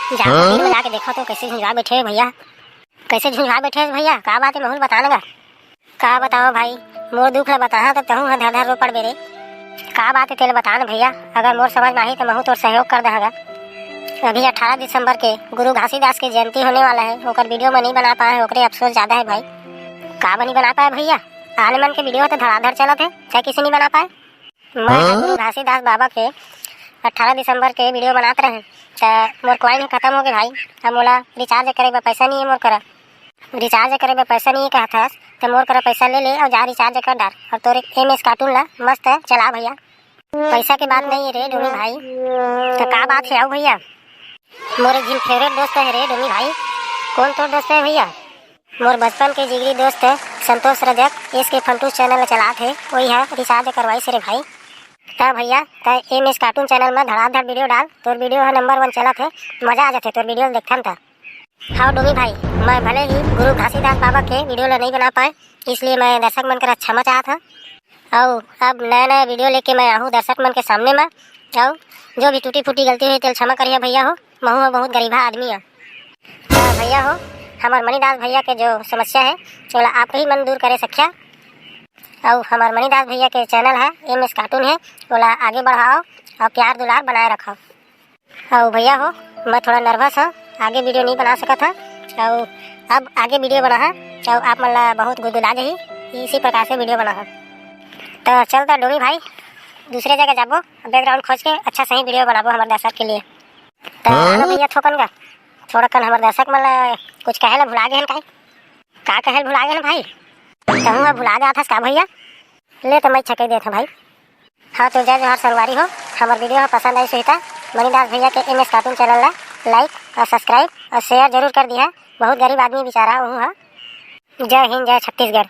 जाकर जाके देखो तो कैसे झुंझुआ बैठे है भैया, कैसे झुंझुआ बैठे है भैया। का बात है महूल बताना का बताओ भाई, मोर दुख ला बताहा तब तहू धर धर रो पड़ बेरे। का बात है तेल बताना भैया, अगर मोर समझ में आई तो महू तोर सहयोग कर देगा। अभी 18 दिसंबर के गुरु घासीदास की जयंती होने वाला है, ओकर वीडियो में नहीं बना पाए, ओकरे अफसोस ज्यादा है भाई। का बनी बना पाए भैया, आने मन के वीडियो तो धड़ाधड़ चलत है, चाहे किसी नहीं बना पाए। मैं गुरु घासीदास बाबा के 18 दिसंबर के वीडियो बनाते रहे तो मोर कॉइन खत्म हो गए भाई। अब मोला रिचार्ज करे बर पैसा नहीं है, मोर करा रिचार्ज करे बर पैसा नहीं है कहता तो मोर करा पैसा ले ले और जा रिचार्ज कर डाल और तोरे MS कार्टून ला मस्त है चला भैया। पैसा की बात नहीं है रे डोमी भाई, तो का बात है आओ भैया। मोरे जिन फेवरेट दोस्त है रे डोमी भाई। कौन तो दोस्त है भैया? मोर बचपन के जिगरी दोस्त संतोष रजक, इसके फंटू चैनल चलाते है, वही है रिचार्ज करवाई से रे भाई। ता भैया ता MS कार्टून चैनल में धड़ाधड़ वीडियो डाल, तोर वीडियो है नंबर 1 चलत है, मजा आ जाते तोर वीडियो देखथन था। हाँ डोमी भाई, मैं भले ही गुरु घासीदास बाबा के वीडियो ला नहीं बना पाए, इसलिए मैं दर्शक मन का क्षमा चाहता और अब नया वीडियो लेके मैं आहूँ दर्शक मन के सामने में। और जो भी टूटी फूटी गलती हुई तो क्षमा करिए भैया हो, महू बहुत गरीबा आदमी है। भैया हो हमार मणिदास भैया के जो समस्या है बोला आप ही मन दूर करे सख्या, और हमार मणिदास भैया के चैनल है MS कार्टून है, बोला आगे बढ़ाओ और प्यार दुलार बनाए रखो। और भैया हो मैं थोड़ा नर्वस हूँ, आगे वीडियो नहीं बना सका था और अब आगे वीडियो बना है और आप मतलब बहुत गुदगुदा जाही, इसी प्रकार से वीडियो बना है। तो चलता डोमी भाई दूसरे जगह जाबो, बैकग्राउंड खोज के अच्छा सही वीडियो बनाबो हमारे दर्शक के लिए। तो भैया थोकन का थोड़ा कन हमारे दर्शक मतलब कुछ कहे ला भुला गए का कहे भुला गए भाई, कहूँगा भुला गया था का भैया ले तो मैं छके देता भाई। हाँ तो जय जोहार संगवारी हो, हमारे वीडियो पसंद आई सुहिता मणिदास भैया के MS कार्टून चैनल ला लाइक और सब्सक्राइब और शेयर जरूर कर दिया, बहुत गरीब आदमी बेचारा हूँ। जय हिंद जय छत्तीसगढ़।